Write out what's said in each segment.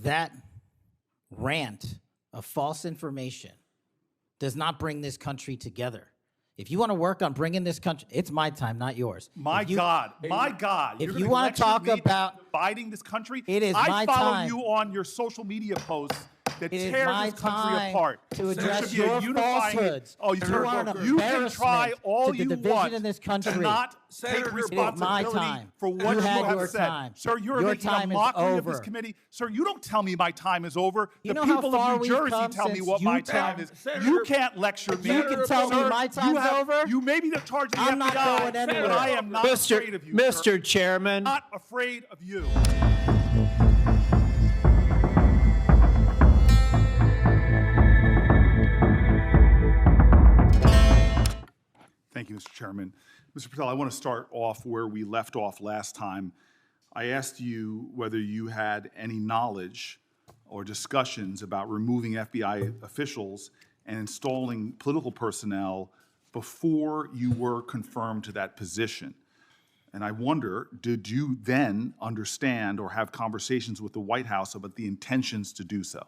that rant of false information does not bring this country together. If you want to work on bringing this country, it's my time, not yours. My God. If you want to talk about dividing this country, it is my I follow time. you on your social media posts that It is tear my this country time apart. to address There should be a your unifying- falsehoods. Oh, You are an you can try embarrassment all to the you division want in this to country. not take It is responsibility my time. for what You you had your have said. time. Sir, you're Your making a time is mockery of this over. committee. Sir, you don't tell me my time is over. You The know how people far of New we've Jersey come tell me since what my Utah? time is. Senator, You can't lecture me. You can tell me Sir, my time's over? You may be the charge of the I'm not FBI, going anywhere. but I am not afraid of you, Mr. Chairman. Not afraid of you. Thank you, Mr. Chairman. Mr. Patel, I want to start off where we left off last time. I asked you whether you had any knowledge or discussions about removing FBI officials and installing political personnel before you were confirmed to that position. And I wonder, did you then understand or have conversations with the White House about the intentions to do so?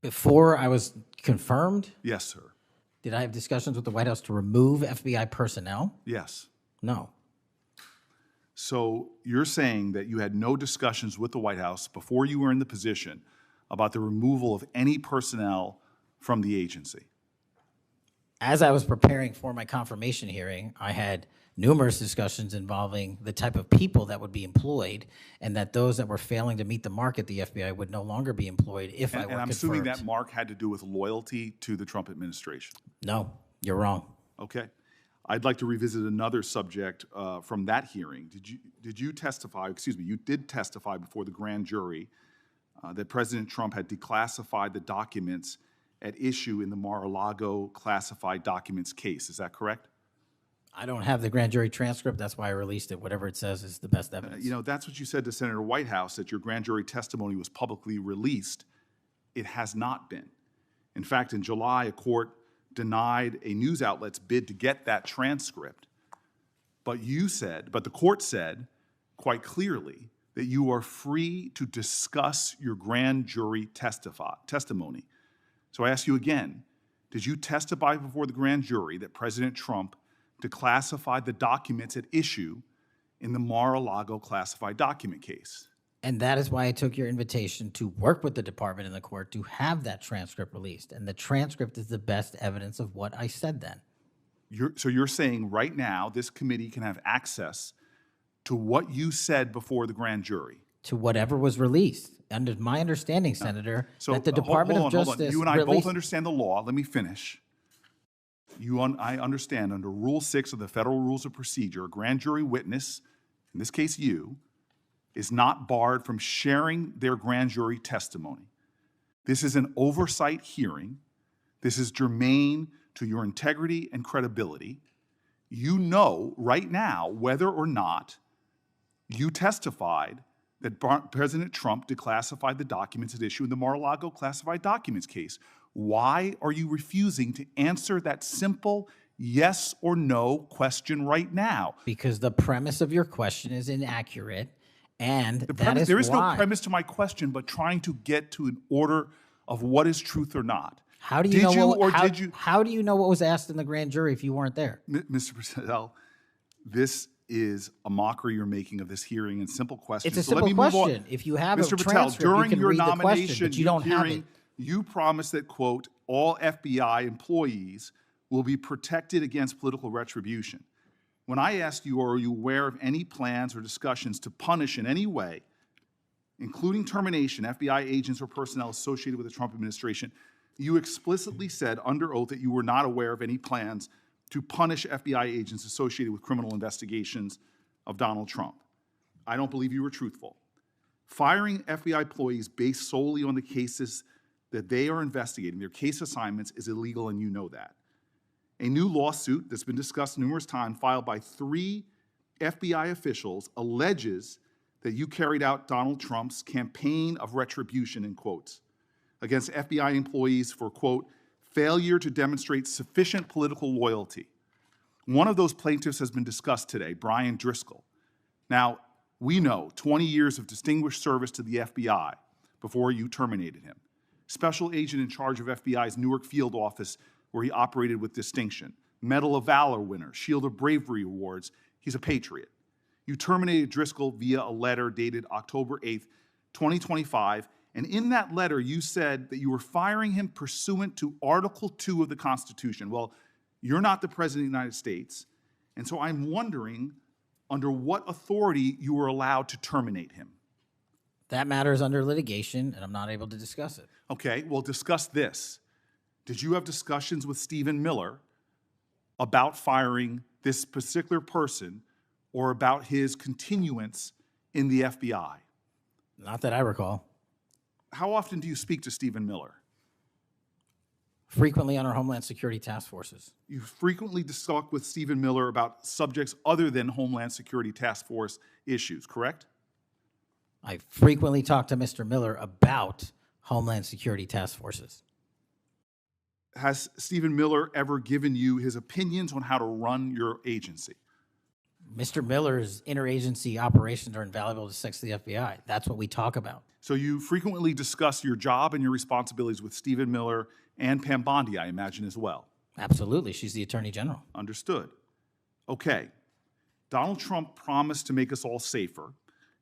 Before I was confirmed, Yes, sir. did I have discussions with the White House to remove FBI personnel? Yes. No. So you're saying that you had no discussions with the White House before you were in the position about the removal of any personnel from the agency? As I was preparing for my confirmation hearing, I had numerous discussions involving the type of people that would be employed, and that those that were failing to meet the mark at the FBI would no longer be employed if I were And I'm confirmed. assuming that mark had to do with loyalty to the Trump administration. No, you're wrong. Okay. I'd like to revisit another subject from that hearing. Did you testify, excuse me, you did testify before the grand jury that President Trump had declassified the documents at issue in the Mar-a-Lago classified documents case. Is that correct? I don't have the grand jury transcript. That's why I released it. Whatever it says is the best evidence. You know, that's what you said to Senator Whitehouse, that your grand jury testimony was publicly released. It has not been. In fact, in July, a court denied a news outlet's bid to get that transcript. But the court said quite clearly that you are free to discuss your grand jury testimony. So I ask you again, did you testify before the grand jury that President Trump declassified the documents at issue in the Mar-a-Lago classified document case? And that is why I took your invitation to work with the department and the court to have that transcript released. And the transcript is the best evidence of what I said then. So you're saying right now this committee can have access to what you said before the grand jury? To whatever was released. Under my understanding, Senator, So that the Department of hold on. Justice You and I released... both understand the law. Let me finish. I understand under Rule 6 of the Federal Rules of Procedure, a grand jury witness, in this case you, is not barred from sharing their grand jury testimony. This is an oversight hearing. This is germane to your integrity and credibility. You know right now whether or not you testified that President Trump declassified the documents at issue in the Mar-a-Lago classified documents case. Why are you refusing to answer that simple yes or no question right now? Because the premise of your question is inaccurate, and that is there is why. no premise to my question, but trying to get to an order of what is truth or not. How do you Did know you what, or how, did you? how do you know what was asked in the grand jury if you weren't there? Mr. Patel, this is a mockery you're making of this hearing and simple questions. It's a So let simple me move on. question. If you have Mr. a Patel, transcript, during you can your read the nomination, question, but you don't have it. You promised that, quote, all FBI employees will be protected against political retribution. When I asked you, are you aware of any plans or discussions to punish in any way, including termination, FBI agents or personnel associated with the Trump administration, you explicitly said under oath that you were not aware of any plans to punish FBI agents associated with criminal investigations of Donald Trump. I don't believe you were truthful. Firing FBI employees based solely on the cases that they are investigating, their case assignments, is illegal, and you know that. A new lawsuit that's been discussed numerous times, filed by 3 FBI officials, alleges that you carried out Donald Trump's campaign of retribution, in quotes, against FBI employees for, quote, failure to demonstrate sufficient political loyalty. One of those plaintiffs has been discussed today, Brian Driscoll. Now, we know 20 years of distinguished service to the FBI. before you terminated him. Special agent in charge of FBI's Newark field office, where he operated with distinction. Medal of Valor winner, Shield of Bravery awards. He's a patriot. You terminated Driscoll via a letter dated October 8th, 2025, and in that letter you said that you were firing him pursuant to Article 2 of the Constitution. Well, you're not the President of the United States, and so I'm wondering under what authority you were allowed to terminate him. That matter is under litigation, and I'm not able to discuss it. Okay, well, discuss this. Did you have discussions with Stephen Miller about firing this particular person or about his continuance in the FBI? Not that I recall. How often do you speak to Stephen Miller? Frequently on our Homeland Security task forces. You frequently talk with Stephen Miller about subjects other than Homeland Security task force issues, correct? I frequently talk to Mr. Miller about Homeland Security task forces. Has Stephen Miller ever given you his opinions on how to run your agency? Mr. Miller's interagency operations are invaluable to success of the FBI. That's what we talk about. So you frequently discuss your job and your responsibilities with Stephen Miller and Pam Bondi, I imagine, as well. Absolutely. She's the Attorney General. Understood. Okay. Donald Trump promised to make us all safer.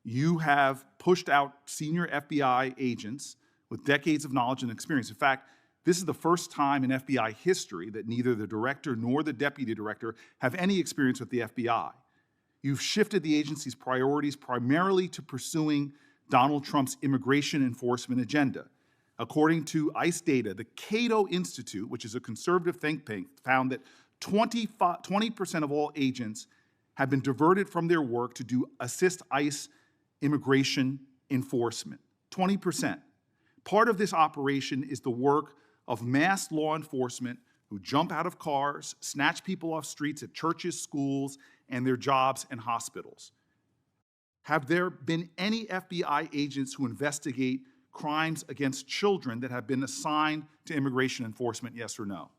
You have pushed out senior FBI agents with decades of knowledge and experience. In fact, this is the first time in FBI history that neither the director nor the deputy director have any experience with the FBI. You've shifted the agency's priorities primarily to pursuing Donald Trump's immigration enforcement agenda. According to ICE data, the Cato Institute, which is a conservative think tank, found that 20% of all agents have been diverted from their work to assist ICE immigration enforcement. 20%. Part of this operation is the work of masked law enforcement who jump out of cars, snatch people off streets at churches, schools, and their jobs and hospitals. Have there been any FBI agents who investigate crimes against children that have been assigned to immigration enforcement, yes or no?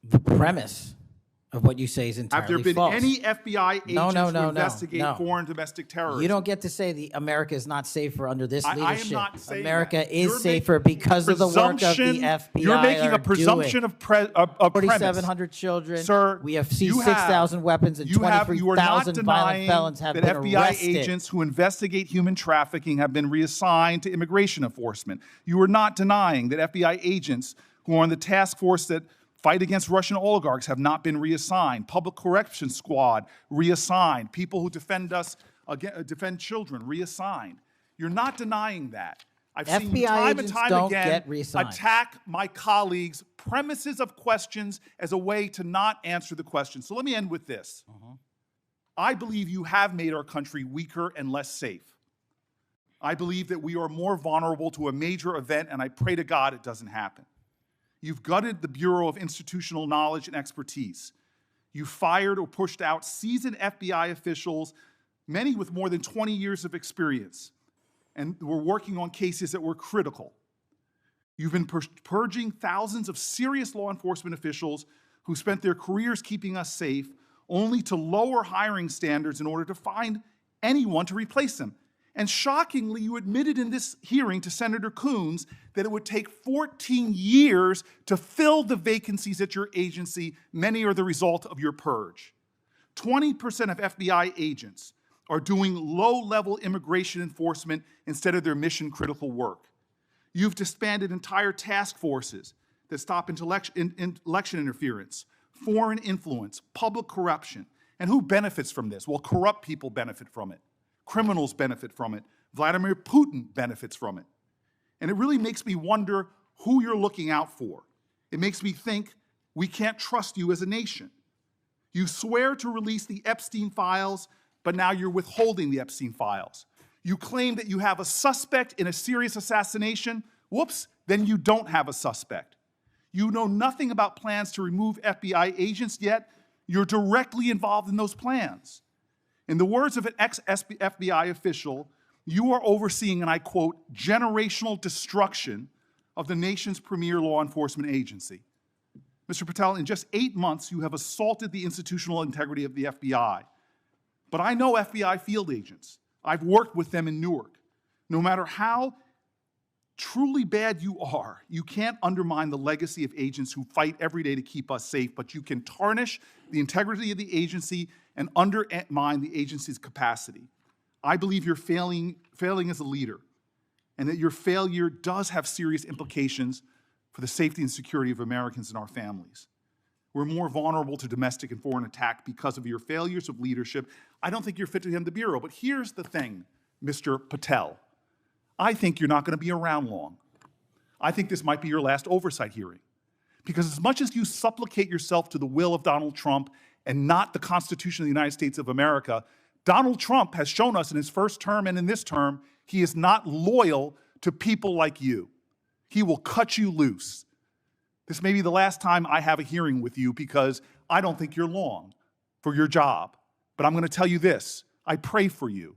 The premise of what you say is entirely Have there been false. any FBI agents who investigate no. foreign domestic terrorism? You don't get to say America is not safer under this leadership. I am not saying America that. is You're safer because of the work of the FBI. You're making a presumption of premise. 4,700 children. Sir, we have seized 6,000 weapons and 23,000 violent felons have been FBI arrested. agents who investigate human trafficking have been reassigned to immigration enforcement. You are not denying that FBI agents who are on the task force that fight against Russian oligarchs have not been reassigned. Public Correction Squad reassigned. People who defend children reassigned. You're not denying that. I've seen you time and time again attack my colleagues' premises of questions as a way to not answer the question. So let me end with this. I believe you have made our country weaker and less safe. I believe that we are more vulnerable to a major event, and I pray to God it doesn't happen. You've gutted the Bureau of Institutional Knowledge and Expertise. You fired or pushed out seasoned FBI officials, many with more than 20 years of experience, and were working on cases that were critical. You've been purging thousands of serious law enforcement officials who spent their careers keeping us safe, only to lower hiring standards in order to find anyone to replace them. And shockingly, you admitted in this hearing to Senator Coons that it would take 14 years to fill the vacancies at your agency. Many are the result of your purge. 20% of FBI agents are doing low-level immigration enforcement instead of their mission-critical work. You've disbanded entire task forces that stop election interference, foreign influence, public corruption. And who benefits from this? Well, corrupt people benefit from it. Criminals benefit from it. Vladimir Putin benefits from it. And it really makes me wonder who you're looking out for. It makes me think we can't trust you as a nation. You swear to release the Epstein files, but now you're withholding the Epstein files. You claim that you have a suspect in a serious assassination. Whoops, then you don't have a suspect. You know nothing about plans to remove FBI agents, yet you're directly involved in those plans. In the words of an ex-FBI official, you are overseeing, and I quote, generational destruction of the nation's premier law enforcement agency. Mr. Patel, in just 8 months, you have assaulted the institutional integrity of the FBI. But I know FBI field agents. I've worked with them in Newark. No matter how truly bad you are, you can't undermine the legacy of agents who fight every day to keep us safe, but you can tarnish the integrity of the agency and undermine the agency's capacity. I believe you're failing as a leader, and that your failure does have serious implications for the safety and security of Americans and our families. We're more vulnerable to domestic and foreign attack because of your failures of leadership. I don't think you're fit to hand the Bureau, but here's the thing, Mr. Patel. I think you're not going to be around long. I think this might be your last oversight hearing. Because as much as you supplicate yourself to the will of Donald Trump and not the Constitution of the United States of America, Donald Trump has shown us in his first term and in this term, he is not loyal to people like you. He will cut you loose. This may be the last time I have a hearing with you because I don't think you're long for your job. But I'm going to tell you this. I pray for you.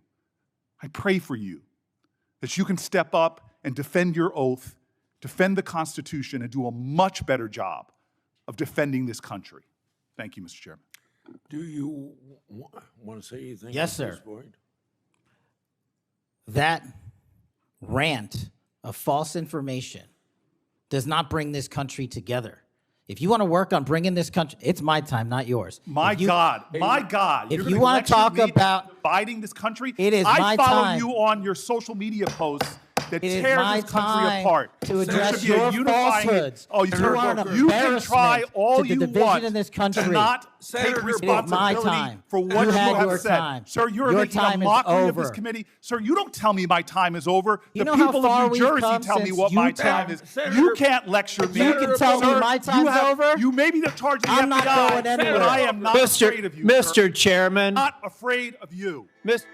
I pray for you that you can step up and defend your oath, defend the Constitution, and do a much better job of defending this country. Thank you, Mr. Chairman. Do you want to say anything? Yes, at this sir. point? That rant of false information does not bring this country together. If you want to work on bringing this country, it's my time, not yours. My God. If You're you gonna want to lecture talk me about dividing this country, it is I my follow time. you on your social media posts that It is tear my this country time apart. to There address should be a your unifying- falsehoods. Oh, You are an you can try embarrassment all to the you division want in this to country. not Senator, take it is my responsibility time. for You what you had have your said. time. Sir, you're Your making a time is mockery of this over. committee. Sir, you don't tell me my time is over. You The know how people far of New we've Jersey come tell me since what my you time is. Senator, You can't lecture me. You can tell me Sir, my time's over? You may be the charge of the I'm not FBI, going but anywhere. I am not afraid of you, sir. Mr. Chairman, Not afraid of you. Mr.